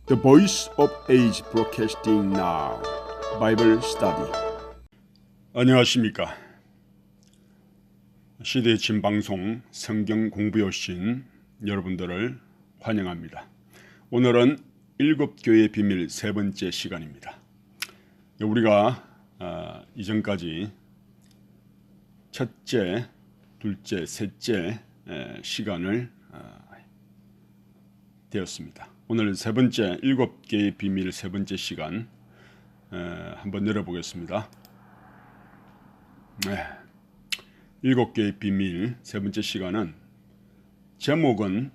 The Voice of Age Broadcasting Now Bible Study. 안녕하십니까? 시대의 진방송 성경 공부에 오신 여러분들을 환영합니다. 오늘은 일곱 교회의 비밀 세 번째 시간입니다. 우리가 이전까지 첫째, 둘째, 셋째 시간을 되었습니다. 오늘 세 번째 일곱 개의 비밀 세 번째 시간 한번 열어보겠습니다. 일곱 개의 비밀 세 번째 시간은 제목은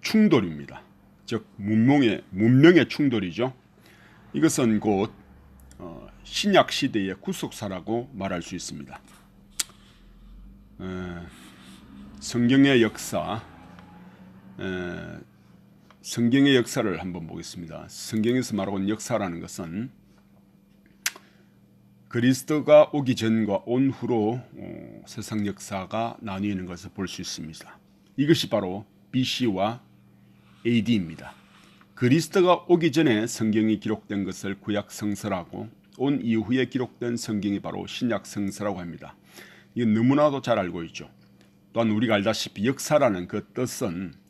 충돌입니다. 즉 문명의 충돌이죠. 이것은 곧 신약 시대의 구속사라고 말할 수 있습니다. 성경의 역사, 성경의 역사를 한번 보겠습니다. 성경에서 말하는 역사라는 것은 그리스도가 오기 전과 온 후로 세상 역사가 나뉘는 것을 볼 수 있습니다. 이것이 바로 BC와 AD입니다. 그리스도가 오기 전에 성경이 기록된 것을 구약 성서라고, 온 이후에 기록된 성경이 바로 신약 성서라고 합니다. 이건 너무나도 잘 알고 있죠. 또한 우리가 알다시피 역사라는 그 뜻은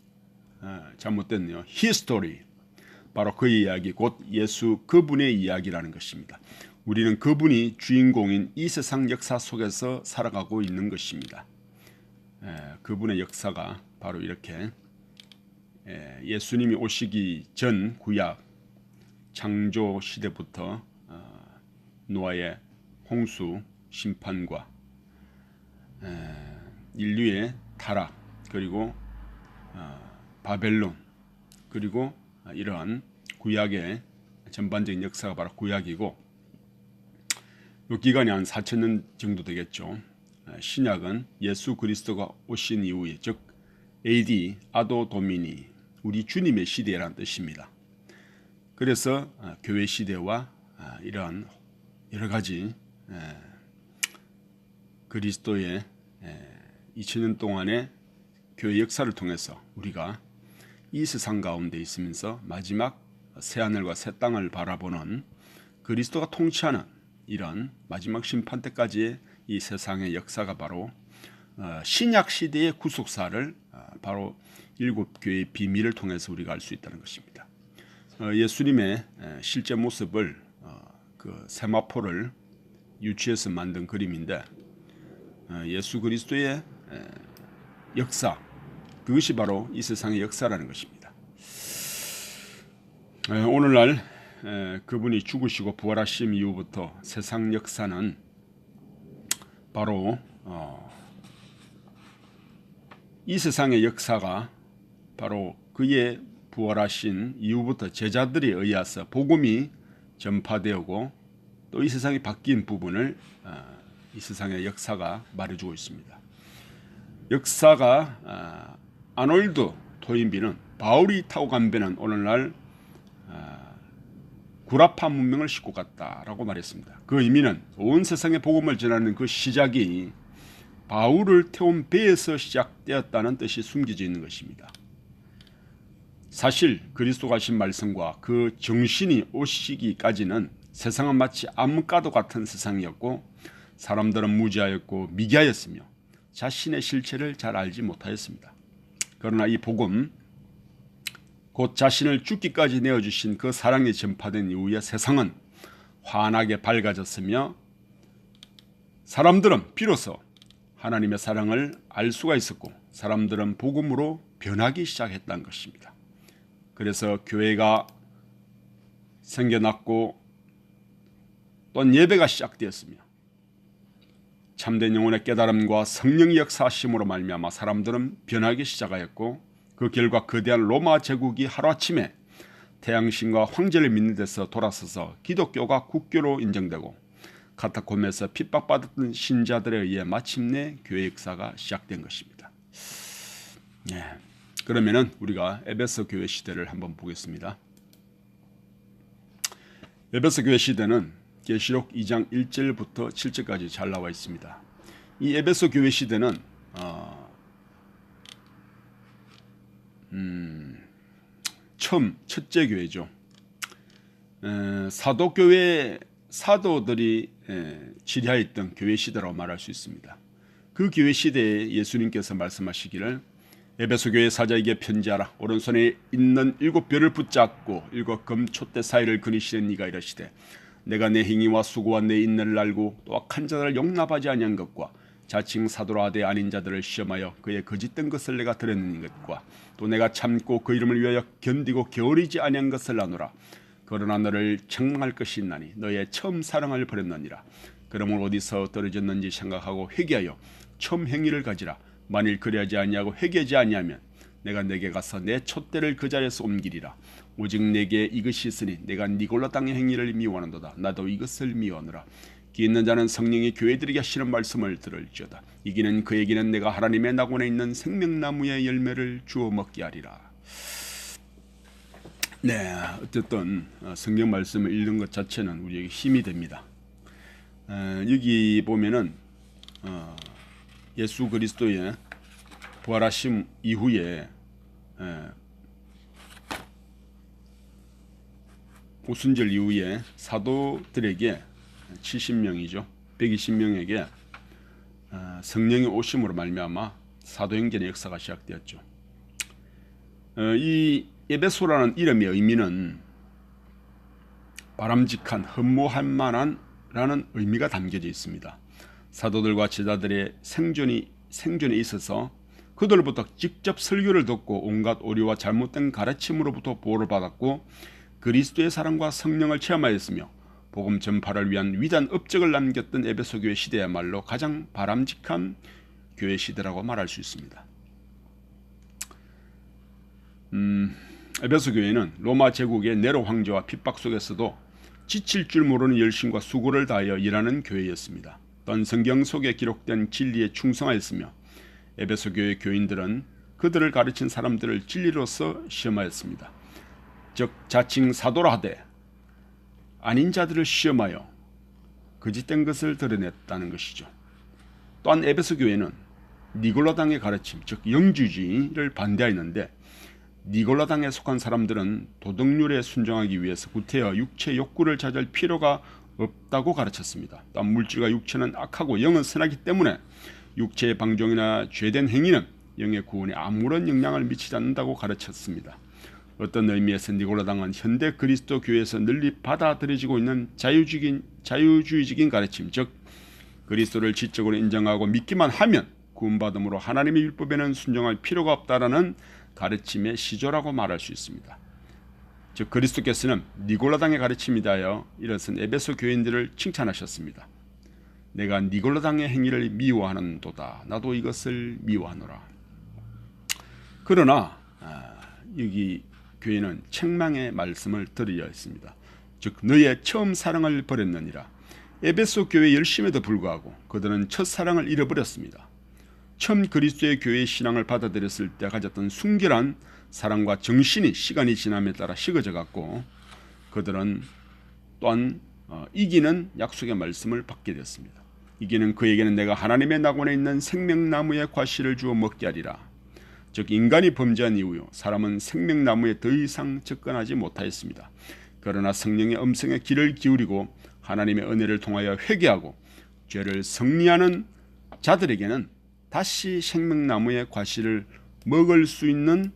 잘못됐네요. 히스토리, 바로 그의 이야기, 곧 예수 그분의 이야기라는 것입니다. 우리는 그분이 주인공인 이 세상 역사 속에서 살아가고 있는 것입니다. 그분의 역사가 바로 이렇게 예수님이 오시기 전 구약 창조 시대부터 노아의 홍수 심판과 인류의 타락, 그리고 바벨론, 그리고 이러한 구약의 전반적인 역사가 바로 구약이고, 이 기간이 한 4,000년 정도 되겠죠. 신약은 예수 그리스도가 오신 이후에, 즉 AD, 아도 도미니, 우리 주님의 시대라는 뜻입니다. 그래서 교회 시대와 이러한 여러 가지 그리스도의 2000년 동안의 교회 역사를 통해서 우리가 이 세상 가운데 있으면서 마지막 새하늘과 새 땅을 바라보는 그리스도가 통치하는 이런 마지막 심판 때까지의 이 세상의 역사가 바로 신약 시대의 구속사를 바로 일곱 교회의 비밀을 통해서 우리가 알 수 있다는 것입니다. 예수님의 실제 모습을 그 세마포를 유치해서 만든 그림인데, 예수 그리스도의 역사, 그것이 바로 이 세상의 역사라는 것입니다. 오늘날 그분이 죽으시고 부활하심 이후부터 세상 역사는 바로 이 세상의 역사가 바로 그의 부활하신 이후부터 제자들에 의해서 복음이 전파되고 또 이 세상이 바뀐 부분을 이 세상의 역사가 말해주고 있습니다. 역사가 아놀드 토인비는 바울이 타고 간 배는 오늘날 구라파 문명을 싣고 갔다라고 말했습니다. 그 의미는 온 세상에 복음을 전하는 그 시작이 바울을 태운 배에서 시작되었다는 뜻이 숨겨져 있는 것입니다. 사실 그리스도가 하신 말씀과 그 정신이 오시기까지는 세상은 마치 암흑과도 같은 세상이었고, 사람들은 무지하였고 미개하였으며 자신의 실체를 잘 알지 못하였습니다. 그러나 이 복음, 곧 자신을 죽기까지 내어주신 그 사랑이 전파된 이후에 세상은 환하게 밝아졌으며, 사람들은 비로소 하나님의 사랑을 알 수가 있었고, 사람들은 복음으로 변하기 시작했다는 것입니다. 그래서 교회가 생겨났고 또한 예배가 시작되었으며, 참된 영혼의 깨달음과 성령의 역사하심으로 말미암아 사람들은 변하기 시작하였고, 그 결과 거대한 로마 제국이 하루아침에 태양신과 황제를 믿는 데서 돌아서서 기독교가 국교로 인정되고, 카타콤에서 핍박받았던 신자들에 의해 마침내 교회 역사가 시작된 것입니다. 그러면은 우리가 에베소 교회 시대를 한번 보겠습니다. 에베소 교회 시대는 계시록 2장 1절부터 7절까지 잘 나와 있습니다. 이 에베소 교회 시대는 첫째 교회죠. 사도들이 지리하였던 교회 시대라고 말할 수 있습니다. 그 교회 시대에 예수님께서 말씀하시기를 에베소 교회 사자에게 편지하라. 오른손에 있는 7별을 붙잡고 7금 촛대 사이를 그리시는 이가 이르시되 내가 내 행위와 수고와 내 인내를 알고 또 악한 자들을 용납하지 아니한 것과 자칭 사도라 하되 아닌 자들을 시험하여 그의 거짓된 것을 내가 드러낸 것과 또 내가 참고 그 이름을 위하여 견디고 게으르지 아니한 것을 아노라. 그러나 너를 책망할 것이 있나니 너의 처음 사랑을 버렸느니라. 그러므로 어디서 떨어졌는지 생각하고 회개하여 처음 행위를 가지라. 만일 그리하지 아니하고 회개하지 아니하면 내가 내게 가서 내 촛대를 그 자리에서 옮기리라. 오직 내게 이것이 있으니 내가 니골라 땅의 행위를 미워하는도다. 나도 이것을 미워하노라. 귀 있는 자는 성령이 교회들에게 하시는 말씀을 들을지어다. 이기는 그에게는 내가 하나님의 낙원에 있는 생명나무의 열매를 주어 먹게 하리라. 네, 어쨌든 성경 말씀을 읽는 것 자체는 우리에게 힘이 됩니다. 여기 보면은 예수 그리스도의 부활하심 이후에 오순절 이후에 사도들에게 70명이죠. 120명에게 성령의 오심으로 말미암아 사도행전의 역사가 시작되었죠. 이 에베소라는 이름의 의미는 바람직한, 흠모할 만한 라는 의미가 담겨져 있습니다. 사도들과 제자들의 생존에 있어서 그들로부터 직접 설교를 듣고 온갖 오류와 잘못된 가르침으로부터 보호를 받았고 그리스도의 사랑과 성령을 체험하였으며 복음 전파를 위한 위대한 업적을 남겼던 에베소 교회 시대야말로 가장 바람직한 교회 시대라고 말할 수 있습니다. 에베소 교회는 로마 제국의 네로 황제와 핍박 속에서도 지칠 줄 모르는 열심과 수고를 다하여 일하는 교회였습니다. 또한 성경 속에 기록된 진리에 충성하였으며 에베소 교회 교인들은 그들을 가르친 사람들을 진리로서 시험하였습니다. 즉 자칭 사도라 하되 아닌 자들을 시험하여 거짓된 것을 드러냈다는 것이죠. 또한 에베소 교회는 니골라당의 가르침, 즉 영주주의를 반대하였는데 니골라당에 속한 사람들은 도덕률에 순종하기 위해서 구태여 육체 욕구를 자제할 필요가 없다고 가르쳤습니다. 또한 물질과 육체는 악하고 영은 선하기 때문에 육체의 방종이나 죄된 행위는 영의 구원에 아무런 영향을 미치지 않는다고 가르쳤습니다. 어떤 의미에서 니골라당은 현대 그리스도 교회에서 널리 받아들여지고 있는 자유주의적인 가르침, 즉 그리스도를 지적으로 인정하고 믿기만 하면 구원받음으로 하나님의 율법에는 순종할 필요가 없다라는 가르침의 시조라고 말할 수 있습니다. 즉 그리스도께서는 니골라당의 가르침에 대하여 일어선 에베소 교인들을 칭찬하셨습니다. 내가 니골라당의 행위를 미워하는도다. 나도 이것을 미워하노라. 그러나 여기 교회는 책망의 말씀을 드려야 했습니다. 즉 너의 처음 사랑을 버렸느니라. 에베소 교회 열심에도 불구하고 그들은 첫사랑을 잃어버렸습니다. 처음 그리스도의 교회의 신앙을 받아들였을 때 가졌던 순결한 사랑과 정신이 시간이 지남에 따라 식어져 갔고 그들은 또한 이기는 약속의 말씀을 받게 됐습니다. 이기는 그에게는 내가 하나님의 낙원에 있는 생명나무의 과실을 주어 먹게 하리라. 즉 인간이 범죄한 이후 사람은 생명나무에 더 이상 접근하지 못하였습니다. 그러나 성령의 음성에 귀를 기울이고 하나님의 은혜를 통하여 회개하고 죄를 성리하는 자들에게는 다시 생명나무의 과실을 먹을 수 있는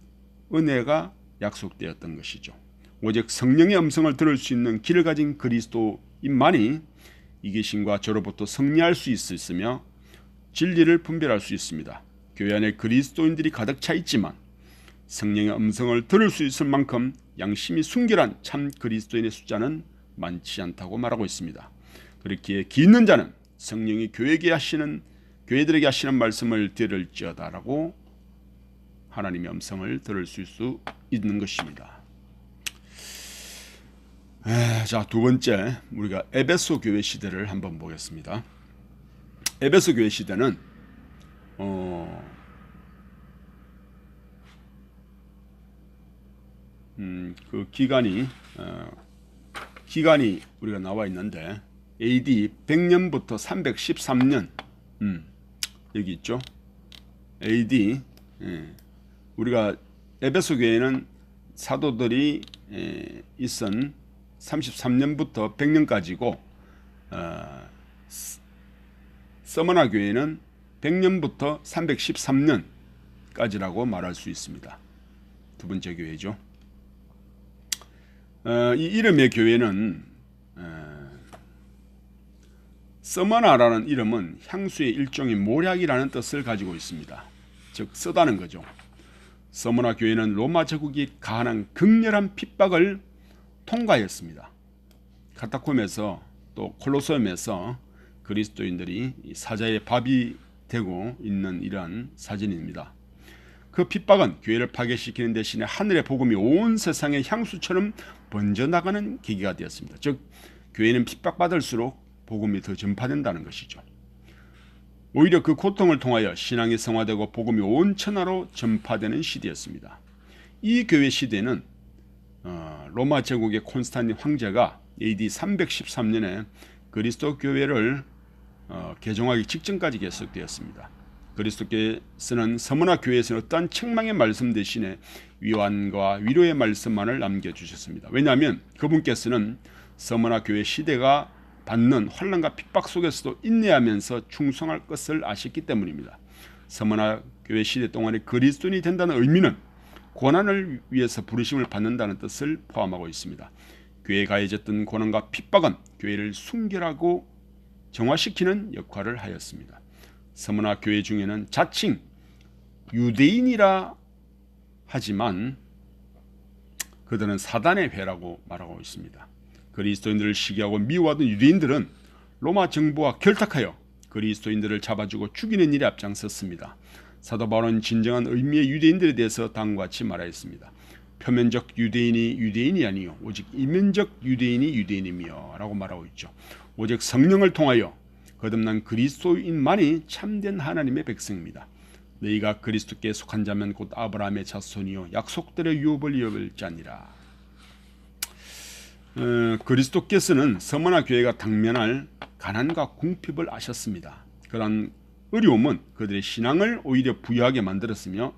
은혜가 약속되었던 것이죠. 오직 성령의 음성을 들을 수 있는 귀를 가진 그리스도인만이 이기심과 죄로부터 승리할 수 있으며 진리를 분별할 수 있습니다. 교회 안에 그리스도인들이 가득 차 있지만 성령의 음성을 들을 수 있을 만큼 양심이 순결한 참 그리스도인의 숫자는 많지 않다고 말하고 있습니다. 그렇기에 귀 있는 자는 성령이 교회들에게 하시는 말씀을 들을지어다라고 하나님의 음성을 들을 수 있는 것입니다. 자, 두 번째 우리가 에베소 교회 시대를 한번 보겠습니다. 에베소 교회 시대는 그 기간이 우리가 나와 있는데 AD 100년부터 313년 여기 있죠. AD 우리가 에베소 교회는 사도들이 있은 33년부터 100년까지고 서머나 교회는 100년부터 313년까지라고 말할 수 있습니다. 두 번째 교회죠. 이 이름의 교회는 서머나라는 이름은 향수의 일종의 모략이라는 뜻을 가지고 있습니다. 즉 쓰다는 거죠. 서머나 교회는 로마 제국이 가한 극렬한 핍박을 통과했습니다. 카타콤에서 또 콜로세움에서 그리스도인들이 사자의 밥이 되고 있는 이러한 사진입니다. 그 핍박은 교회를 파괴시키는 대신에 하늘의 복음이 온 세상의 향수처럼 번져나가는 계기가 되었습니다. 즉 교회는 핍박받을수록 복음이 더 전파된다는 것이죠. 오히려 그 고통을 통하여 신앙이 성화되고 복음이 온 천하로 전파되는 시대였습니다. 이 교회 시대는 로마 제국의 콘스탄틴 황제가 AD 313년에 그리스도 교회를 개종하기 직전까지 계속되었습니다. 그리스도께서는 서머나 교회에서는 어떠한 책망의 말씀 대신에 위안과 위로의 말씀만을 남겨주셨습니다. 왜냐하면 그분께서는 서머나 교회 시대가 받는 환난과 핍박 속에서도 인내하면서 충성할 것을 아셨기 때문입니다. 서머나 교회 시대 동안에 그리스도인이 된다는 의미는 고난을 위해서 부르심을 받는다는 뜻을 포함하고 있습니다. 교회에 가해졌던 고난과 핍박은 교회를 순결하고 정화시키는 역할을 하였습니다. 서머나 교회 중에는 자칭 유대인이라 하지만 그들은 사단의 회라고 말하고 있습니다. 그리스도인들을 시기하고 미워하던 유대인들은 로마 정부와 결탁하여 그리스도인들을 잡아주고 죽이는 일에 앞장섰습니다. 사도 바울은 진정한 의미의 유대인들에 대해서 다음과 같이 말하였습니다. 표면적 유대인이 유대인이 아니요 오직 이면적 유대인이 유대인이며 라고 말하고 있죠. 오직 성령을 통하여 거듭난 그리스도인만이 참된 하나님의 백성입니다. 너희가 그리스도께 속한 자면 곧 아브라함의 자손이요 약속들의 유업을 이어볼 자니라. 그리스도께서는 서머나 교회가 당면할 가난과 궁핍을 아셨습니다. 그러한 어려움은 그들의 신앙을 오히려 부유하게 만들었으며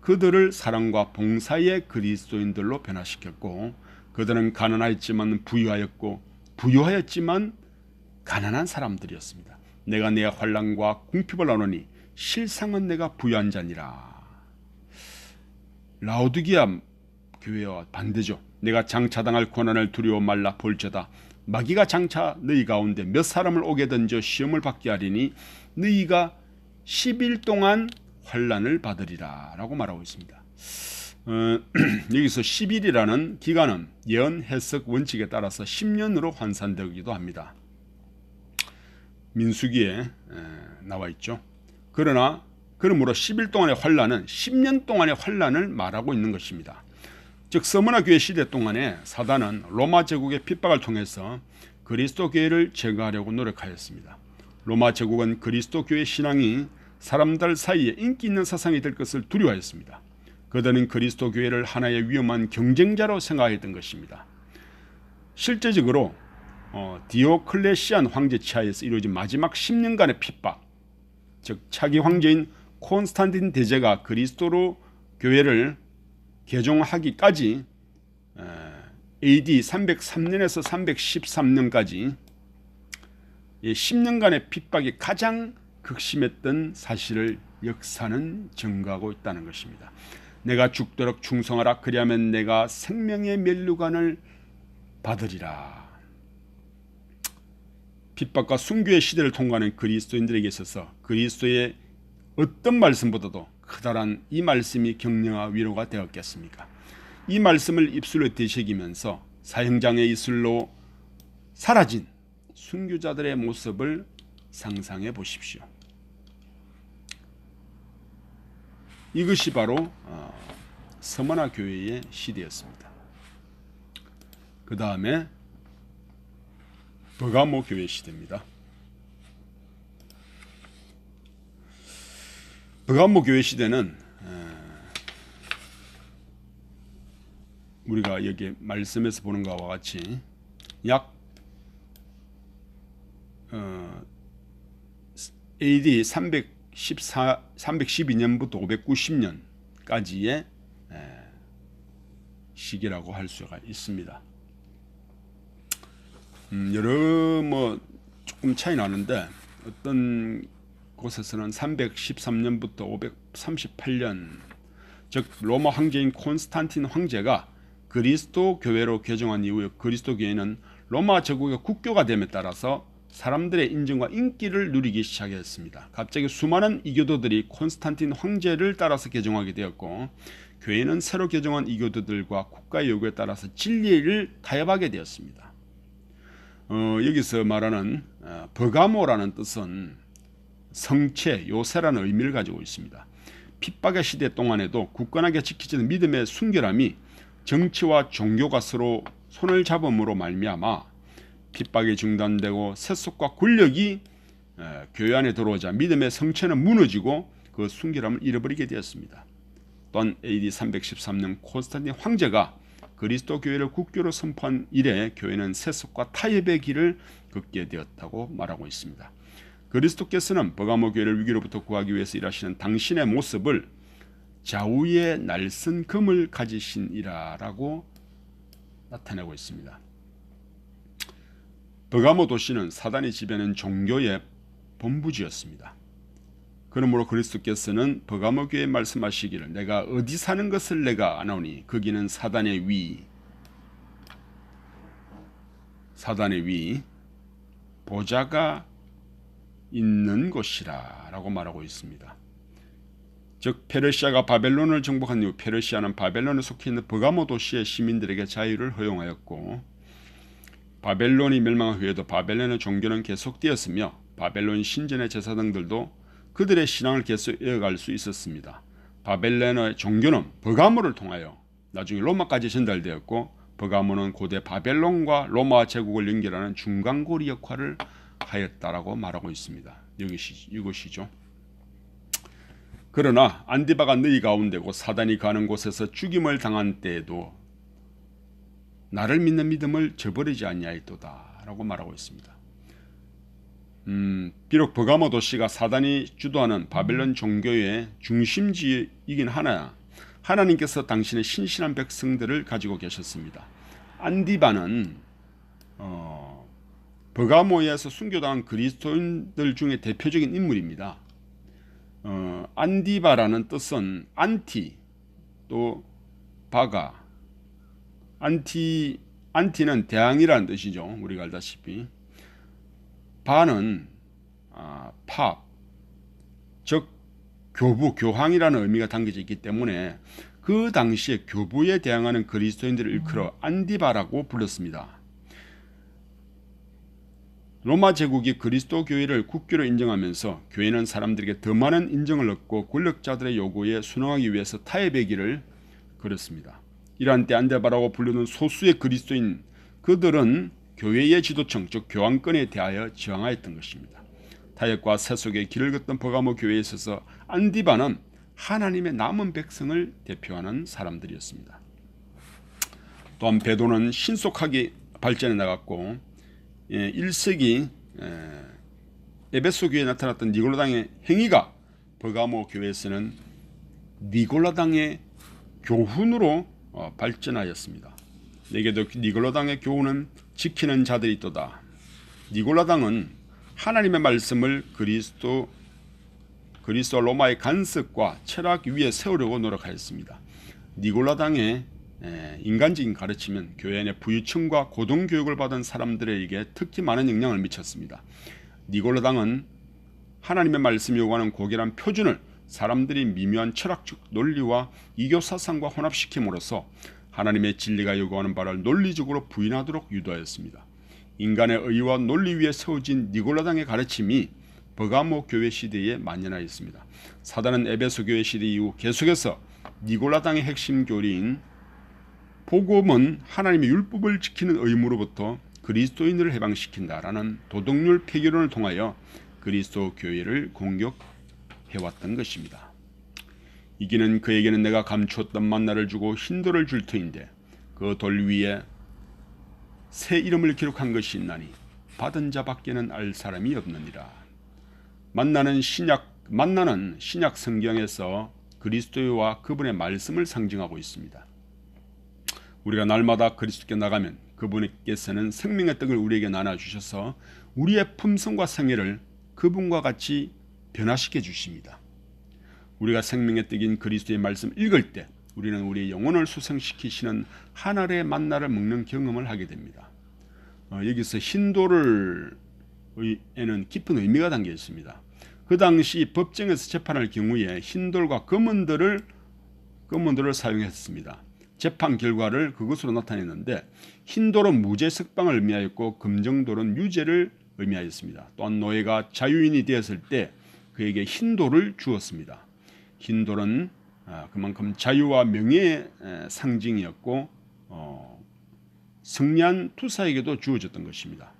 그들을 사랑과 봉사의 그리스도인들로 변화시켰고 그들은 가난하였지만 부유하였고 부유하였지만 가난한 사람들이었습니다. 내가 내 환난과 궁핍을 나누니 실상은 내가 부유한 자니라. 라오디게아 교회와 반대죠. 내가 장차당할 고난을 두려워 말라 볼지어다 마귀가 장차 너희 가운데 몇 사람을 오게 던져 시험을 받게 하리니 너희가 10일 동안 환난을 받으리라 라고 말하고 있습니다. 여기서 10일이라는 기간은 예언 해석 원칙에 따라서 10년으로 환산되기도 합니다. 민수기에 나와 있죠. 그러므로 10일 동안의 환난은 10년 동안의 환난을 말하고 있는 것입니다. 즉 서머나 교회 시대 동안에 사단은 로마 제국의 핍박을 통해서 그리스도 교회를 제거하려고 노력하였습니다. 로마 제국은 그리스도 교회 신앙이 사람들 사이에 인기 있는 사상이 될 것을 두려워했습니다. 그들은 그리스도 교회를 하나의 위험한 경쟁자로 생각했던 것입니다. 실제적으로 디오클레시안 황제 치하에서 이루어진 마지막 10년간의 핍박, 즉 차기 황제인 콘스탄틴 대제가 그리스도로 교회를 개종하기까지 AD 303년에서 313년까지 10년간의 핍박이 가장 극심했던 사실을 역사는 증거하고 있다는 것입니다. 내가 죽도록 충성하라 그리하면 내가 생명의 면류관을 받으리라. 핍박과 순교의 시대를 통과하는 그리스도인들에게 있어서 그리스도의 어떤 말씀보다도 커다란 이 말씀이 격려와 위로가 되었겠습니까? 이 말씀을 입술로 되새기면서 사형장의 이슬로 사라진 순교자들의 모습을 상상해 보십시오. 이것이 바로 서머나 교회의 시대였습니다. 그 다음에 버가모 교회 시대입니다. 버가모 교회 시대는 우리가 여기 말씀에서 보는 것과 같이 약 AD 312년부터 590년까지의 시기라고 할 수가 있습니다. 여러 조금 차이 나는데 어떤 곳에서는 313년부터 538년, 즉 로마 황제인 콘스탄틴 황제가 그리스도 교회로 개종한 이후에 그리스도 교회는 로마 제국의 국교가 됨에 따라서 사람들의 인정과 인기를 누리기 시작했습니다. 갑자기 수많은 이교도들이 콘스탄틴 황제를 따라서 개종하게 되었고, 교회는 새로 개종한 이교도들과 국가의 요구에 따라서 진리를 타협하게 되었습니다. 여기서 말하는 버가모라는 뜻은 성체, 요새라는 의미를 가지고 있습니다. 핍박의 시대 동안에도 굳건하게 지키지는 믿음의 순결함이 정치와 종교가 서로 손을 잡음으로 말미암아 핍박이 중단되고 세속과 권력이 교회 안에 들어오자 믿음의 성체는 무너지고 그 순결함을 잃어버리게 되었습니다. 또한 AD 313년 콘스탄틴 황제가 그리스도 교회를 국교로 선포한 이래 교회는 세속과 타협의 길을 걷게 되었다고 말하고 있습니다. 그리스도께서는 버가모 교회를 위기로부터 구하기 위해서 일하시는 당신의 모습을 좌우에 날선 금을 가지신 이라라고 나타내고 있습니다. 버가모 도시는 사단이 지배하는 종교의 본부지였습니다. 그러므로 그리스도께서는 버가모 교회에 말씀하시기를 내가 어디 사는 것을 내가 아노니 거기는 사단의 위 보좌가 있는 곳이라 라고 말하고 있습니다. 즉 페르시아가 바벨론을 정복한 이후 페르시아는 바벨론에 속해 있는 버가모 도시의 시민들에게 자유를 허용하였고, 바벨론이 멸망한 후에도 바벨론의 종교는 계속되었으며 바벨론 신전의 제사장들도 그들의 신앙을 계속 이어갈 수 있었습니다. 바벨론의 종교는 버가모를 통하여 나중에 로마까지 전달되었고, 버가모는 고대 바벨론과 로마 제국을 연결하는 중간고리 역할을 하였다라고 말하고 있습니다. 이것이죠. 그러나 안디바가 너희 가운데고 사단이 가는 곳에서 죽임을 당한 때에도 나를 믿는 믿음을 저버리지 아니하였도다 라고 말하고 있습니다. 비록 버가모 도시가 사단이 주도하는 바벨론 종교의 중심지이긴 하나 하나님께서 당신의 신실한 백성들을 가지고 계셨습니다. 안디바는 버가모에서 순교당한 그리스도인들 중에 대표적인 인물입니다. 안디바라는 뜻은 안티 또 바가, 안티는 대항이라는 뜻이죠. 우리가 알다시피 바는 팝, 즉 교부, 교황이라는 의미가 담겨져 있기 때문에 그 당시에 교부에 대항하는 그리스도인들을 일컬어 안디바라고 불렀습니다. 로마 제국이 그리스도 교회를 국교로 인정하면서 교회는 사람들에게 더 많은 인정을 얻고 권력자들의 요구에 순응하기 위해서 타협의 길을 걸었습니다. 이러한 때 안디바라고 부르는 소수의 그리스도인 그들은 교회의 지도층 즉 교황권에 대하여 저항하였던 것입니다. 타협과 세속의 길을 걷던 버가모 교회에 있어서 안디바는 하나님의 남은 백성을 대표하는 사람들이었습니다. 또한 베도는 신속하게 발전해 나갔고 1세기 에베소 교회에 나타났던 니골라당의 행위가 버가모 교회에서는 니골라당의 교훈으로 발전하였습니다. 내게도 니골라당의 교훈은 지키는 자들이 있도다. 니골라당은 하나님의 말씀을 그리스도 로마의 간섭과 철학 위에 세우려고 노력하였습니다. 니골라당의 인간적인 가르침은 교회 내 부유층과 고등교육을 받은 사람들에게 특히 많은 영향을 미쳤습니다. 니골라당은 하나님의 말씀이 요구하는 고결한 표준을 사람들이 미묘한 철학적 논리와 이교 사상과 혼합시킴으로써 하나님의 진리가 요구하는 바를 논리적으로 부인하도록 유도하였습니다. 인간의 의와 논리 위에 세워진 니골라당의 가르침이 버가모 교회 시대에 만연하였습니다. 사단은 에베소 교회 시대 이후 계속해서 니골라당의 핵심 교리인 복음은 하나님의 율법을 지키는 의무로부터 그리스도인들을 해방시킨다라는 도덕률 폐기론을 통하여 그리스도 교회를 공격해왔던 것입니다. 이기는 그에게는 내가 감추었던 만나를 주고 흰돌을 줄 터인데 그 돌 위에 새 이름을 기록한 것이 있나니 받은 자밖에는 알 사람이 없느니라. 만나는 신약 성경에서 그리스도와 그분의 말씀을 상징하고 있습니다. 우리가 날마다 그리스도께 나가면 그분께서는 생명의 떡을 우리에게 나눠주셔서 우리의 품성과 생애를 그분과 같이 변화시켜 주십니다. 우리가 생명의 떡인 그리스도의 말씀을 읽을 때 우리는 우리의 영혼을 수생시키시는 하늘의 만나를 먹는 경험을 하게 됩니다. 여기서 흰돌에는 깊은 의미가 담겨 있습니다. 그 당시 법정에서 재판할 경우에 흰돌과 검은돌을 사용했습니다. 재판 결과를 그것으로 나타냈는데 흰돌은 무죄 석방을 의미하였고 검정돌은 유죄를 의미하였습니다. 또한 노예가 자유인이 되었을 때 그에게 흰돌을 주었습니다. 흰돌은 그만큼 자유와 명예의 상징이었고 승리한 투사에게도 주어졌던 것입니다.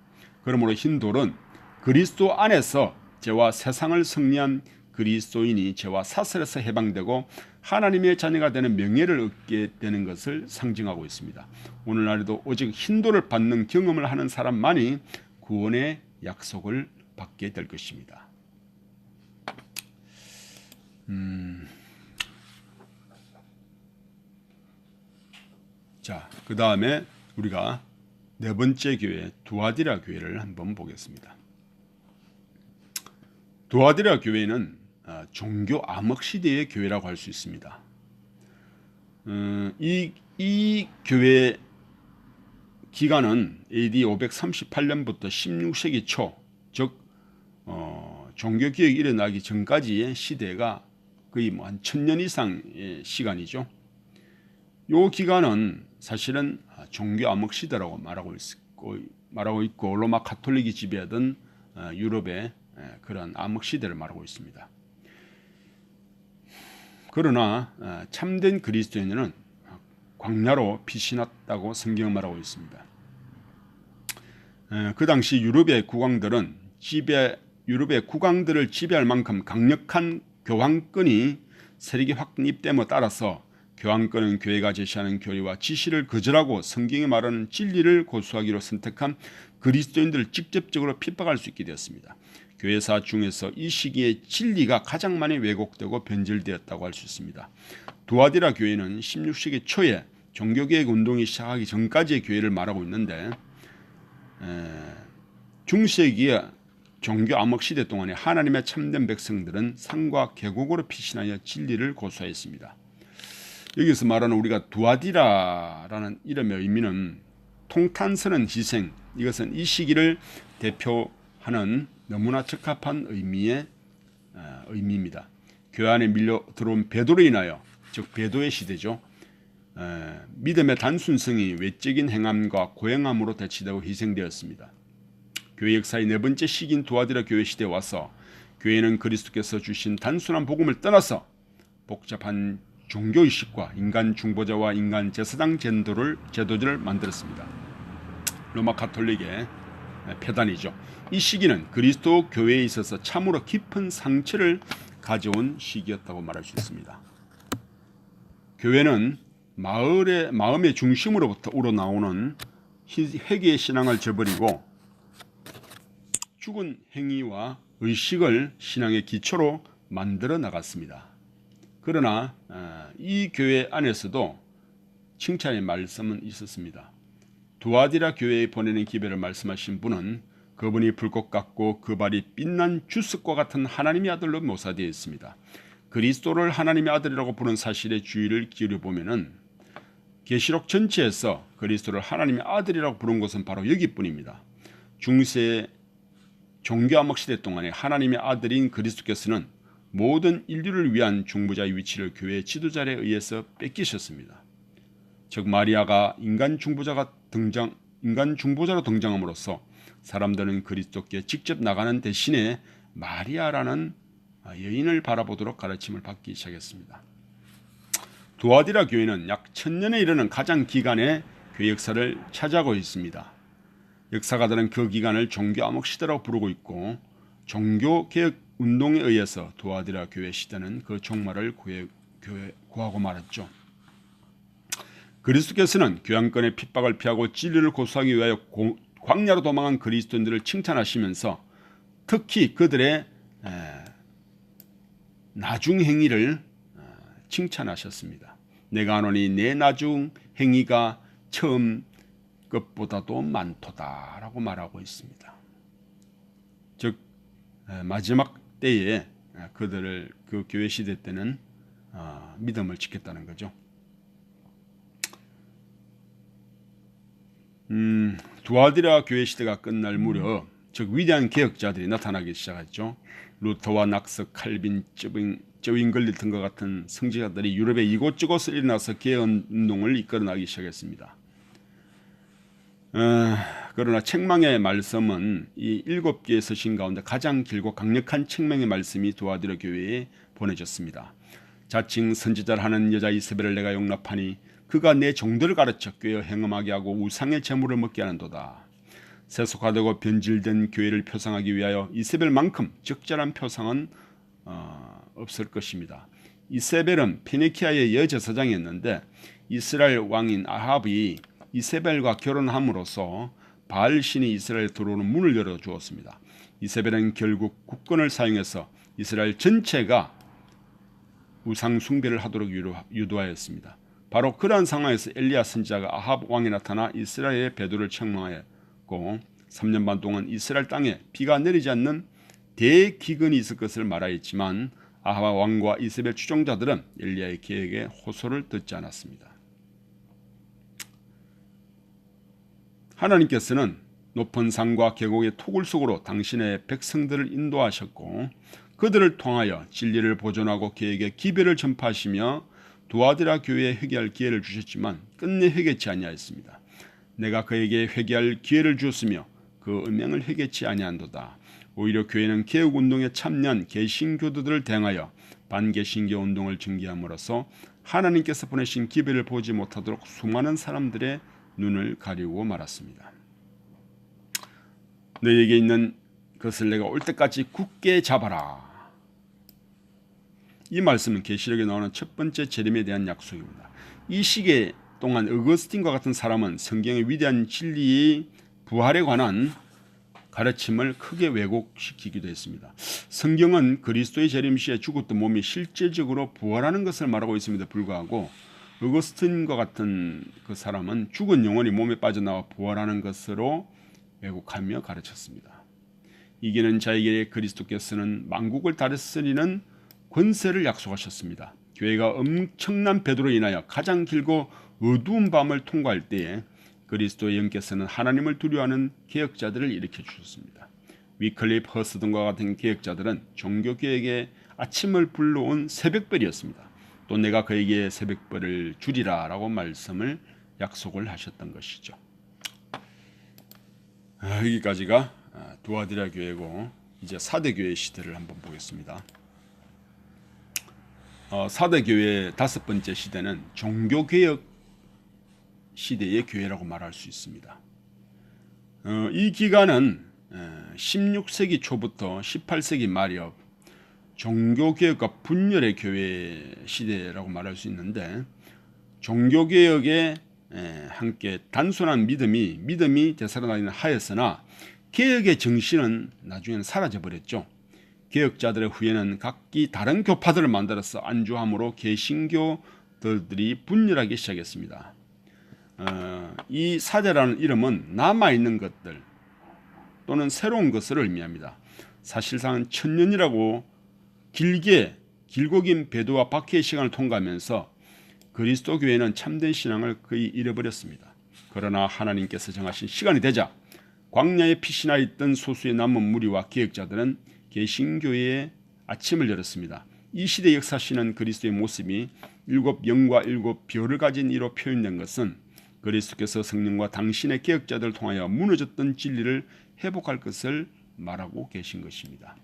그러므로 흰돌은 그리스도 안에서 죄와 세상을 승리한 그리스도인이 죄와 사슬에서 해방되고 하나님의 자녀가 되는 명예를 얻게 되는 것을 상징하고 있습니다. 오늘날에도 오직 흰돌을 받는 경험을 하는 사람만이 구원의 약속을 받게 될 것입니다. 자, 그 다음에 우리가 네 번째 교회 두아디라 교회를 한번 보겠습니다. 두아디라 교회는 종교 암흑 시대의 교회라고 할 수 있습니다. 이 교회 기간은 AD 538년부터 16세기 초, 즉 종교 개혁이 일어나기 전까지의 시대가 거의 한 1000년 이상의 시간이죠. 이 기간은 사실은 종교 암흑 시대라고 말하고 있고 로마 가톨릭이 지배하던 유럽의 그런 암흑 시대를 말하고 있습니다. 그러나 참된 그리스도인은 광야로 빛이 났다고 성경은 말하고 있습니다. 그 당시 유럽의 국왕들을 지배할 만큼 강력한 교황권이 세력이 확립됨에 따라서 교황권은 교회가 제시하는 교리와 지시를 거절하고 성경이 말하는 진리를 고수하기로 선택한 그리스도인들을 직접적으로 핍박할 수 있게 되었습니다. 교회사 중에서 이 시기에 진리가 가장 많이 왜곡되고 변질되었다고 할 수 있습니다. 두아디라 교회는 16세기 초에 종교개혁 운동이 시작하기 전까지의 교회를 말하고 있는데 중세기의 종교 암흑 시대 동안에 하나님의 참된 백성들은 상과 계곡으로 피신하여 진리를 고수하였습니다. 여기서 말하는 우리가 두아디라라는 이름의 의미는 통탄스러운 희생, 이것은 이 시기를 대표하는 너무나 적합한 의미입니다. 교회 안에 밀려 들어온 배도로 인하여, 즉 배도의 시대죠. 믿음의 단순성이 외적인 행함과 고행함으로 대치되고 희생되었습니다. 교회 역사의 네 번째 시기인 두아디라 교회 시대에 와서 교회는 그리스도께서 주신 단순한 복음을 떠나서 복잡한 종교의식과 인간 중보자와 인간 제사장 제도를 만들었습니다. 로마 가톨릭의 폐단이죠. 이 시기는 그리스도 교회에 있어서 참으로 깊은 상처를 가져온 시기였다고 말할 수 있습니다. 교회는 마음의 중심으로부터 우러나오는 회개의 신앙을 저버리고 죽은 행위와 의식을 신앙의 기초로 만들어 나갔습니다. 그러나 이 교회 안에서도 칭찬의 말씀은 있었습니다. 두아디라 교회에 보내는 기별을 말씀하신 분은 그분이 불꽃 같고 그 발이 빛난 주석과 같은 하나님의 아들로 묘사되어 있습니다. 그리스도를 하나님의 아들이라고 부른 사실에 주의를 기울여 보면은 계시록 전체에서 그리스도를 하나님의 아들이라고 부른 것은 바로 여기뿐입니다. 중세 종교 암흑 시대 동안에 하나님의 아들인 그리스도께서는 모든 인류를 위한 중보자의 위치를 교회의 지도자에 의해서 뺏기셨습니다. 즉 마리아가 인간 중보자로 등장함으로써 사람들은 그리스도께 직접 나가는 대신에 마리아라는 여인을 바라보도록 가르침을 받기 시작했습니다. 두아디라 교회는 약 1000년에 이르는 가장 기간의 교회 역사를 차지하고 있습니다. 역사가들은 그 기간을 종교 암흑 시대라고 부르고 있고 종교 개혁 운동에 의해서 두아디라 교회 시대는 그 종말을 구하고 말았죠. 그리스도께서는 교황권의 핍박을 피하고 진리를 고수하기 위하여 광야로 도망한 그리스도인들을 칭찬하시면서 특히 그들의 나중 행위를 칭찬하셨습니다. 내가 아노니 내 나중 행위가 처음 것보다도 많도다라고 말하고 있습니다. 즉 마지막 때에 그들을 그 교회 시대 때는 믿음을 지켰다는 거죠. 두아디라 교회 시대가 끝날 무렵 즉 위대한 개혁자들이 나타나기 시작했죠. 루터와 낙스, 칼빈, 쩌윙글리 등과 같은 성지자들이 유럽의 이곳저곳을 일어나서 개혁운동을 이끌어나기 시작했습니다. 그러나 책망의 말씀은 이 7개의 서신 가운데 가장 길고 강력한 책망의 말씀이 두아디라 교회에 보내졌습니다. 자칭 선지자를 하는 여자 이세벨을 내가 용납하니 그가 내 종들을 가르쳐 꾀어 행음하게 하고 우상의 제물을 먹게 하는도다. 세속화되고 변질된 교회를 표상하기 위하여 이세벨만큼 적절한 표상은 없을 것입니다. 이세벨은 페니키아의 여제사장이었는데 이스라엘 왕인 아합이 이세벨과 결혼함으로써 바알신이 이스라엘에 들어오는 문을 열어주었습니다. 이세벨은 결국 국권을 사용해서 이스라엘 전체가 우상 숭배를 하도록 유도하였습니다. 바로 그러한 상황에서 엘리야 선지자가 아합 왕이 나타나 이스라엘의 배도를 책망하였고 3년 반 동안 이스라엘 땅에 비가 내리지 않는 대기근이 있을 것을 말하였지만 아합 왕과 이세벨 추종자들은 엘리야의 계획에 호소를 듣지 않았습니다. 하나님께서는 높은 산과 계곡의 토굴 속으로 당신의 백성들을 인도하셨고 그들을 통하여 진리를 보존하고 그에게 기별을 전파하시며 두아디라 교회에 회개할 기회를 주셨지만 끝내 회개치 아니하였습니다. 내가 그에게 회개할 기회를 주었으며 그 음행을 회개치 아니한도다. 오히려 교회는 개혁운동에 참여한 개신교도들을 대항하여 반개신교 운동을 증기함으로써 하나님께서 보내신 기별을 보지 못하도록 수많은 사람들의 눈을 가리우고 말았습니다. 너희에게 있는 것을 내가 올 때까지 굳게 잡아라. 이 말씀은 계시록에 나오는 첫 번째 재림에 대한 약속입니다. 이 시기 동안 어거스틴과 같은 사람은 성경의 위대한 진리의 부활에 관한 가르침을 크게 왜곡시키기도 했습니다. 성경은 그리스도의 재림 시에 죽었던 몸이 실질적으로 부활하는 것을 말하고 있음에도 불구하고 어거스틴과 같은 그 사람은 죽은 영혼이 몸에 빠져나와 부활하는 것으로 왜곡하며 가르쳤습니다. 이기는 자에게 그리스도께서는 만국을 다스리는 권세를 약속하셨습니다. 교회가 엄청난 배도로 인하여 가장 길고 어두운 밤을 통과할 때에 그리스도의 영께서는 하나님을 두려워하는 개혁자들을 일으켜 주셨습니다. 위클리프, 허스 등과 같은 개혁자들은 종교개혁의 아침을 불러온 새벽별이었습니다. 또 내가 그에게 새벽별을 주리라 라고 말씀을 약속을 하셨던 것이죠. 여기까지가 두아디라 교회고 이제 사대교회 시대를 한번 보겠습니다. 사대교회의 5번째 시대는 종교개혁 시대의 교회라고 말할 수 있습니다. 이 기간은 16세기 초부터 18세기 말엽 종교개혁과 분열의 교회 시대라고 말할 수 있는데 종교개혁에 함께 단순한 믿음이 되살아나는 하였으나 개혁의 정신은 나중에는 사라져버렸죠. 개혁자들의 후에는 각기 다른 교파들을 만들어서 안주함으로 개신교들이 분열하기 시작했습니다. 이 사대라는 이름은 남아있는 것들 또는 새로운 것을 의미합니다. 사실상 천년이라고 길고 긴 배도와 박해의 시간을 통과하면서 그리스도 교회는 참된 신앙을 거의 잃어버렸습니다. 그러나 하나님께서 정하신 시간이 되자 광야에 피신하 있던 소수의 남은 무리와 개혁자들은 개신교회의 아침을 열었습니다. 이 시대 역사시는 그리스도의 모습이 7영과 7별을 가진 이로 표현된 것은 그리스도께서 성령과 당신의 개혁자들을 통하여 무너졌던 진리를 회복할 것을 말하고 계신 것입니다.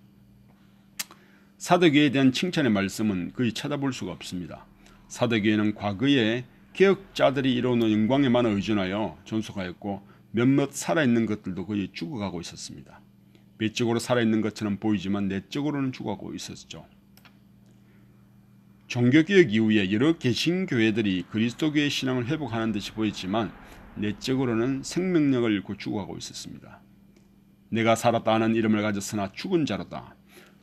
사대교회에 대한 칭찬의 말씀은 거의 찾아볼 수가 없습니다. 사대교회는 과거에 개혁자들이 이루어놓은 영광에만 의존하여 존속하였고 몇몇 살아있는 것들도 거의 죽어가고 있었습니다. 외적으로 살아있는 것처럼 보이지만 내적으로는 죽어가고 있었죠. 종교개혁 이후에 여러 개신교회들이 그리스도교의 신앙을 회복하는 듯이 보였지만 내적으로는 생명력을 잃고 죽어가고 있었습니다. 내가 살았다 하는 이름을 가졌으나 죽은 자로다.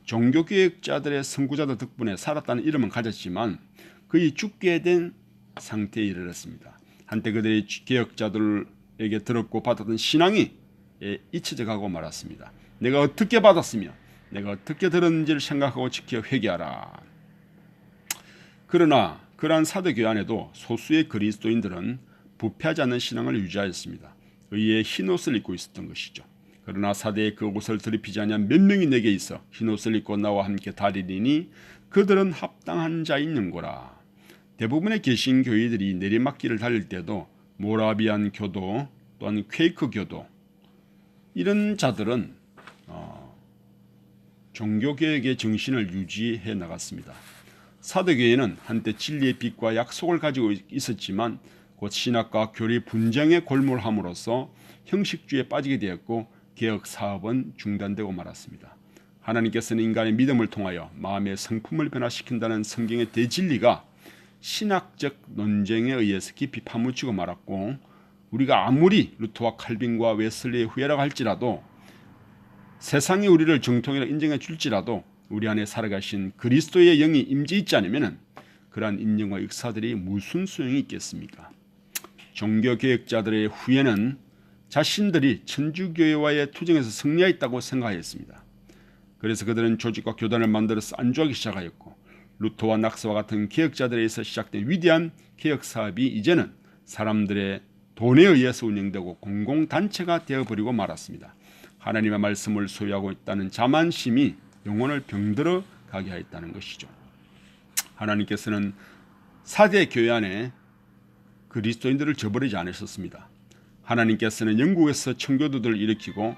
종교개혁자들의 선구자들 덕분에 살았다는 이름은 가졌지만 거의 죽게 된 상태에 이르렀습니다. 한때 그들의 개혁자들에게 들었고 받았던 신앙이 잊혀져 가고 말았습니다. 내가 어떻게 받았으며 내가 어떻게 들었는지를 생각하고 지켜 회개하라. 그러나 그러한 사도교회 안에도 소수의 그리스도인들은 부패하지 않는 신앙을 유지하였습니다. 의의 흰옷을 입고 있었던 것이죠. 그러나 사대에 그 옷을 더럽히지 아니한 몇 명이 내게 있어 흰옷을 입고 나와 함께 다니리니 그들은 합당한 자있는거라. 대부분의 개신교회들이 내리막길을 달릴 때도 모라비안 교도 또는 퀘이크 교도 이런 자들은 종교개혁의 정신을 유지해 나갔습니다. 사도교회는 한때 진리의 빛과 약속을 가지고 있었지만 곧 신학과 교리 분쟁에 골몰함으로써 형식주의에 빠지게 되었고 개혁 사업은 중단되고 말았습니다. 하나님께서는 인간의 믿음을 통하여 마음의 성품을 변화시킨다는 성경의 대진리가 신학적 논쟁에 의해서 깊이 파묻히고 말았고 우리가 아무리 루터와 칼빈과 웨슬리의 후예라고 할지라도 세상이 우리를 정통이라 인정해 줄지라도 우리 안에 살아가신 그리스도의 영이 임재 있지 않으면 그러한 인정과 역사들이 무슨 소용이 있겠습니까? 종교개혁자들의 후예는 자신들이 천주교회와의 투쟁에서 승리했다고 생각했습니다. 그래서 그들은 조직과 교단을 만들어서 안주하기 시작하였고 루터와 낙스와 같은 개혁자들에 의해서 시작된 위대한 개혁사업이 이제는 사람들의 돈에 의해서 운영되고 공공단체가 되어버리고 말았습니다. 하나님의 말씀을 소유하고 있다는 자만심이 영혼을 병들어 가게 하였다는 것이죠. 하나님께서는 사대 교회 안에 그리스도인들을 저버리지 않으셨습니다. 하나님께서는 영국에서 청교도들을 일으키고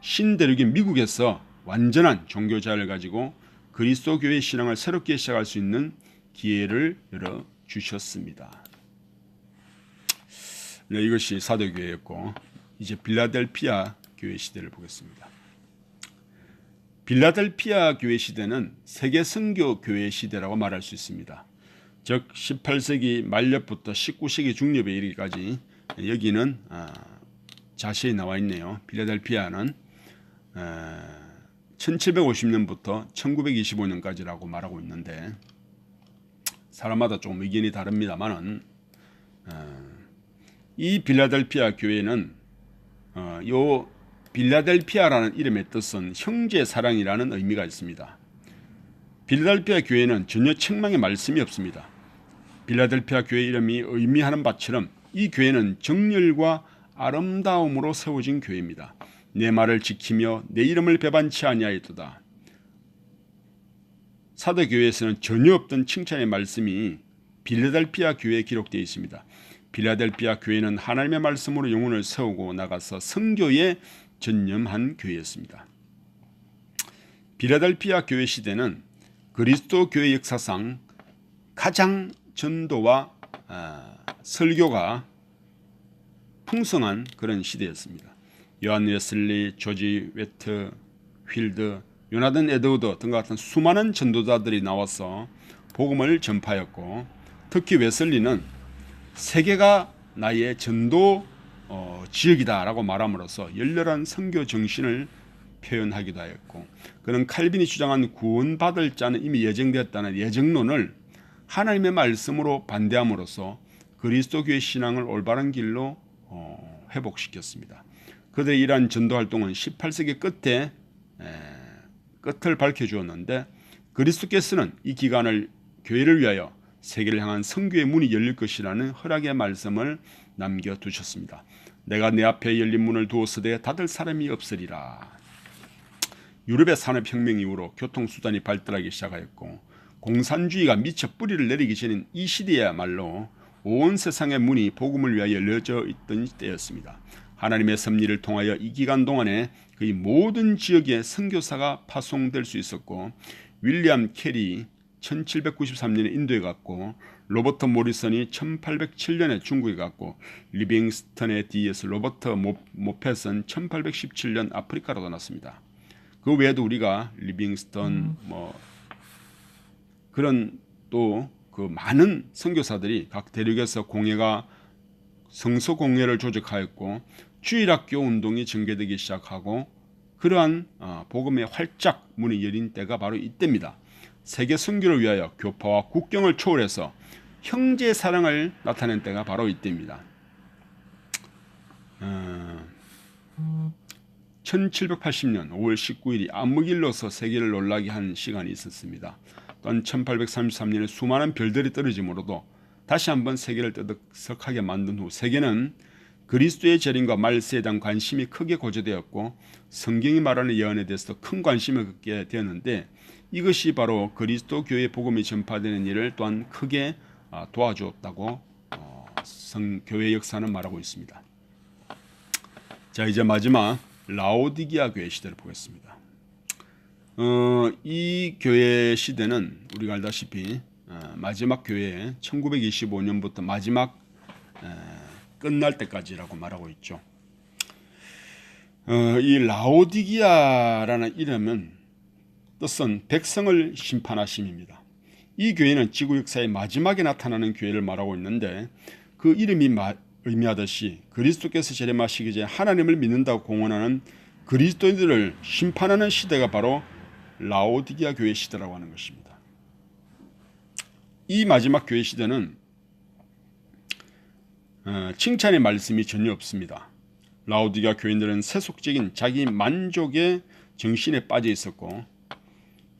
신대륙인 미국에서 완전한 종교자를 가지고 그리스도 교회의 신앙을 새롭게 시작할 수 있는 기회를 열어주셨습니다. 네, 이것이 사도교회였고 이제 빌라델피아 교회 시대를 보겠습니다. 빌라델피아 교회 시대는 세계 선교 교회 시대라고 말할 수 있습니다. 즉 18세기 말년부터 19세기 중엽에 이르기까지 여기는 자세히 나와 있네요. 빌라델피아는 1750년부터 1925년까지라고 말하고 있는데 사람마다 조금 의견이 다릅니다만은 이 빌라델피아 교회는 요 빌라델피아라는 이름의 뜻은 형제 사랑이라는 의미가 있습니다. 빌라델피아 교회는 전혀 책망의 말씀이 없습니다. 빌라델피아 교회 이름이 의미하는 바처럼 이 교회는 정열과 아름다움으로 세워진 교회입니다. 내 말을 지키며 내 이름을 배반치 아니하였도다. 사도교회에서는 전혀 없던 칭찬의 말씀이 빌라델피아 교회에 기록되어 있습니다. 빌라델피아 교회는 하나님의 말씀으로 영혼을 세우고 나가서 선교에 전념한 교회였습니다. 빌라델피아 교회 시대는 그리스도 교회 역사상 가장 전도와 설교가 풍성한 그런 시대였습니다. 요한 웨슬리, 조지 웨트, 휠드, 요나단 에드워드 등과 같은 수많은 전도자들이 나와서 복음을 전파했고 특히 웨슬리는 세계가 나의 전도 지역이다라고 말함으로써 열렬한 선교 정신을 표현하기도 하였고 그는 칼빈이 주장한 구원받을 자는 이미 예정되었다는 예정론을 하나님의 말씀으로 반대함으로써 그리스도교의 신앙을 올바른 길로 회복시켰습니다. 그들의 이러한 전도활동은 18세기 끝에 끝을 밝혀주었는데 그리스도께서는 이 기간을 교회를 위하여 세계를 향한 선교의 문이 열릴 것이라는 허락의 말씀을 남겨두셨습니다. 내가 내 앞에 열린 문을 두었으되 닫을 사람이 없으리라. 유럽의 산업혁명 이후로 교통수단이 발달하기 시작하였고 공산주의가 미처 뿌리를 내리기 전인 이 시대야말로 온 세상의 문이 복음을 위하여 열려져 있던 때였습니다. 하나님의 섭리를 통하여 이 기간 동안에 거의 모든 지역에 선교사가 파송될 수 있었고 윌리엄 캐리 1793년에 인도에 갔고 로버트 모리슨이 1807년에 중국에 갔고 리빙스턴에 뒤에서 로버트 모펫은 1817년 아프리카로 떠났습니다. 그 외에도 우리가 리빙스턴 그런 또 그 많은 선교사들이 각 대륙에서 공회가 성서 공회를 조직하였고 주일학교 운동이 전개되기 시작하고 그러한 복음의 활짝 문이 열린 때가 바로 이때입니다. 세계 선교를 위하여 교파와 국경을 초월해서 형제 사랑을 나타낸 때가 바로 이때입니다. 1780년 5월 19일이 암흑일로서 세계를 놀라게 한 시간이 있었습니다. 또한 1833년에 수많은 별들이 떨어짐으로도 다시 한번 세계를 떠들썩하게 만든 후 세계는 그리스도의 재림과 말세에 대한 관심이 크게 고조되었고 성경이 말하는 예언에 대해서도 큰 관심을 갖게 되었는데 이것이 바로 그리스도 교회 복음이 전파되는 일을 또한 크게 도와주었다고 교회 역사는 말하고 있습니다. 자, 이제 마지막 라오디게아 교회 시대를 보겠습니다. 이 교회 시대는 우리가 알다시피 마지막 교회 1925년부터 마지막 끝날 때까지라고 말하고 있죠. 이 라오디게아라는 이름은 뜻은 백성을 심판하심입니다. 이 교회는 지구 역사의 마지막에 나타나는 교회를 말하고 있는데 그 이름이 의미하듯이 그리스도께서 재림하시기 전에 하나님을 믿는다고 공언하는 그리스도인들을 심판하는 시대가 바로 라오디게아 교회 시대라고 하는 것입니다. 이 마지막 교회 시대는 칭찬의 말씀이 전혀 없습니다. 라오디게아 교인들은 세속적인 자기 만족의 정신에 빠져 있었고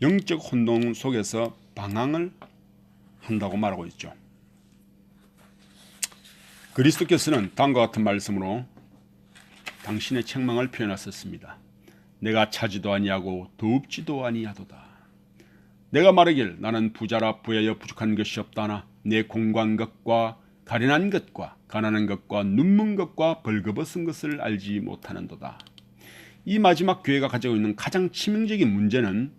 영적 혼돈 속에서 방황을 한다고 말하고 있죠. 그리스도께서는 다음과 같은 말씀으로 당신의 책망을 표현하셨습니다. 내가 차지도 아니하고 더웁지도 아니하도다. 내가 말하길 나는 부자라 부여여 부족한 것이 없다나 내 공고한 것과 가련한 것과 가난한 것과 눈먼 것과 벌거벗은 것을 알지 못하는도다. 이 마지막 교회가 가지고 있는 가장 치명적인 문제는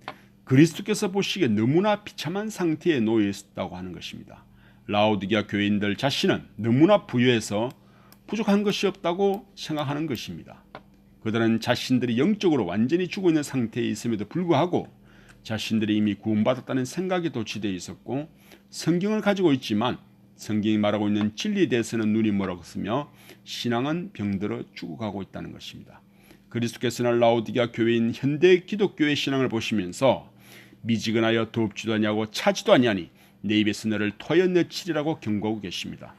그리스도께서 보시기에 너무나 비참한 상태에 놓여 있었다고 하는 것입니다. 라오디게아 교인들 자신은 너무나 부유해서 부족한 것이 없다고 생각하는 것입니다. 그들은 자신들이 영적으로 완전히 죽어 있는 상태에 있음에도 불구하고 자신들이 이미 구원받았다는 생각에 도취되어 있었고 성경을 가지고 있지만 성경이 말하고 있는 진리에 대해서는 눈이 멀었으며 신앙은 병들어 죽어가고 있다는 것입니다. 그리스도께서는 라오디게아 교회인 현대 기독교의 신앙을 보시면서 미지근하여 더웁지도 아니하고 차지도 아니하니 내 입에서 너를 토하여 내치리라고 경고하고 계십니다.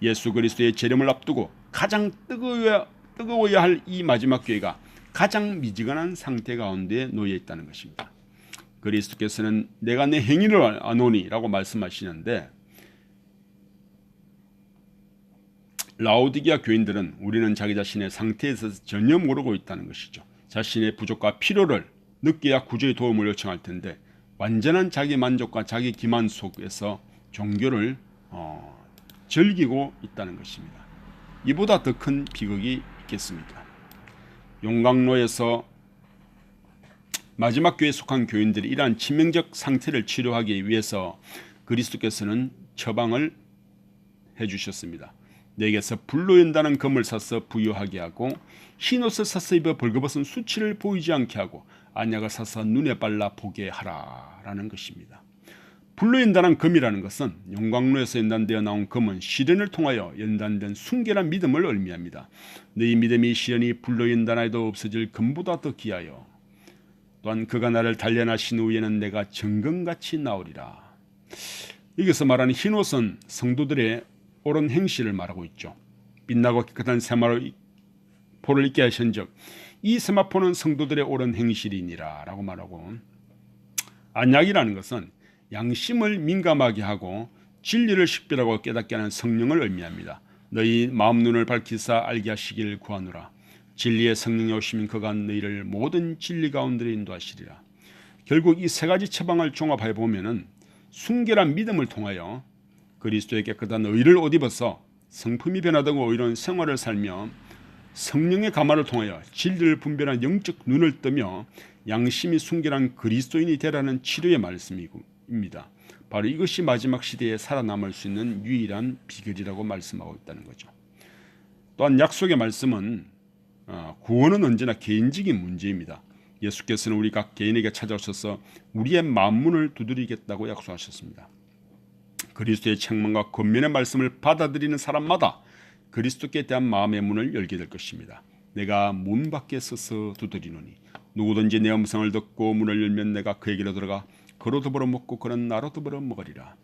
예수 그리스도의 재림을 앞두고 가장 뜨거워야 할 이 마지막 교회가 가장 미지근한 상태 가운데 놓여 있다는 것입니다. 그리스도께서는 내가 내 행위를 아노니 라고 말씀하시는데 라오디게아 교인들은 우리는 자기 자신의 상태에서 전혀 모르고 있다는 것이죠. 자신의 부족과 필요를 느껴야 구주의 도움을 요청할 텐데 완전한 자기 만족과 자기 기만 속에서 종교를 즐기고 있다는 것입니다. 이보다 더 큰 비극이 있겠습니까? 용광로에서 마지막 교회에 속한 교인들이 이러한 치명적 상태를 치료하기 위해서 그리스도께서는 처방을 해주셨습니다. 내게서 불로 연다는 금을 사서 부유하게 하고 흰옷을 사서 입어 벌거벗은 수치를 보이지 않게 하고 안약을 사서 눈에 발라 보게 하라라는 것입니다. 불로 연단한 금이라는 것은 용광로에서 연단되어 나온 금은 시련을 통하여 연단된 순결한 믿음을 의미합니다. 너희 믿음이 시련이 불로 연단하여도 없어질 금보다 더 귀하여 또한 그가 나를 단련하신 후에는 내가 정금같이 나오리라. 여기서 말하는 흰옷은 성도들의 옳은 행실을 말하고 있죠. 빛나고 깨끗한 세마포를 입게 하신즉 이 세마포는 성도들의 옳은 행실이니라 라고 말하고 안약이라는 것은 양심을 민감하게 하고 진리를 식별하고 깨닫게 하는 성령을 의미합니다. 너희 마음 눈을 밝히사 알게 하시길 구하노라. 진리의 성령이 오시면 그가 너희를 모든 진리 가운데 인도하시리라. 결국 이 세 가지 처방을 종합해 보면은 순결한 믿음을 통하여 그리스도의 깨끗한 의를 옷 입어서 성품이 변화되고 의로운 생활을 살며 성령의 감화를 통하여 진리를 분별한 영적 눈을 뜨며 양심이 순결한 그리스도인이 되라는 치료의 말씀입니다. 바로 이것이 마지막 시대에 살아남을 수 있는 유일한 비결이라고 말씀하고 있다는 거죠. 또한 약속의 말씀은 구원은 언제나 개인적인 문제입니다. 예수께서는 우리 각 개인에게 찾아오셔서 우리의 만문을 두드리겠다고 약속하셨습니다. 그리스도의 책망과 권면의 말씀을 받아들이는 사람마다 그리스도께 대한 마음의 문을 열게 될 것입니다. 내가 문 밖에 서서 두드리노니 누구든지 내 음성을 듣고 문을 열면 내가 그에게로 들어가 그로 더불어 먹고 그는 나로 더불어 먹으리라.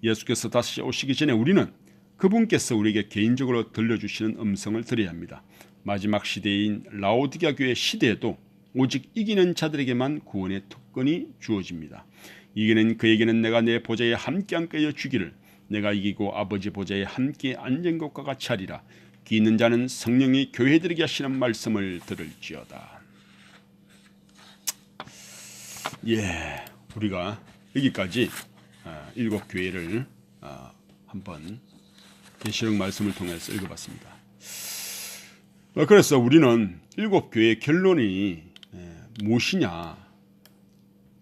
예수께서 다시 오시기 전에 우리는 그분께서 우리에게 개인적으로 들려주시는 음성을 들어야 합니다. 마지막 시대인 라오디게아 교회 시대에도 오직 이기는 자들에게만 구원의 특권이 주어집니다. 이기는 그에게는 내가 내 보좌에 함께 앉게 주기를 내가 이기고 아버지 보좌에 함께 앉은 것과 같이 하리라. 귀 있는 자는 성령이 교회들에게 하시는 말씀을 들을지어다. 예, 우리가 여기까지 일곱 교회를 한번 계시록 말씀을 통해서 읽어봤습니다. 그래서 우리는 일곱 교회의 결론이 무엇이냐?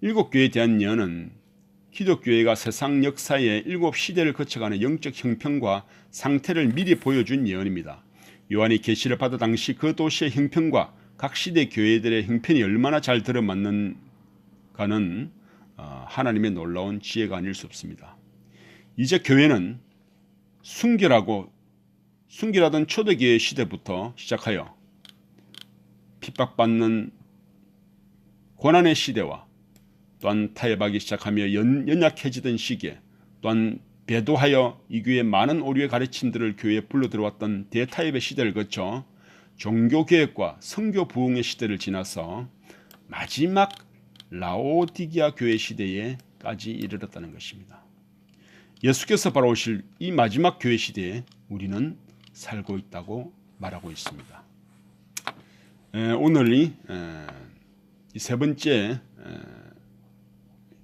일곱 교회에 대한 예언은 기독교회가 세상 역사의 일곱 시대를 거쳐가는 영적 형편과 상태를 미리 보여준 예언입니다. 요한이 계시를 받아 당시 그 도시의 형편과 각 시대 교회들의 형편이 얼마나 잘 들어맞는가는 하나님의 놀라운 지혜가 아닐 수 없습니다. 이제 교회는 순결하던 초대교회 시대부터 시작하여 핍박받는 고난의 시대와 또한 타협하기 시작하며 연약해지던 시기에 또한 배도하여 이 교회의 많은 오류의 가르침들을 교회에 불러들어왔던 대타협의 시대를 거쳐 종교개혁과 선교 부흥의 시대를 지나서 마지막 라오디게아 교회 시대에까지 이르렀다는 것입니다. 예수께서 바로 오실 이 마지막 교회 시대에 우리는 살고 있다고 말하고 있습니다. 오늘 이 세 번째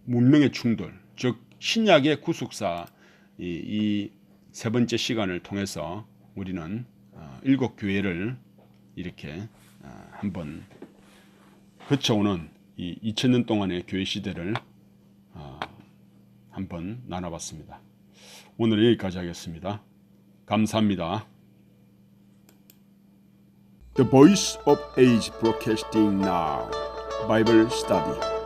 문명의 충돌, 즉 신약의 구속사 이 세 번째 시간을 통해서 우리는 일곱 교회를 이렇게 한번 거쳐오는 이 2000년 동안의 교회 시대를 한번 나눠봤습니다. 오늘 여기까지 하겠습니다. 감사합니다. The Voice of Age Broadcasting Now Bible Study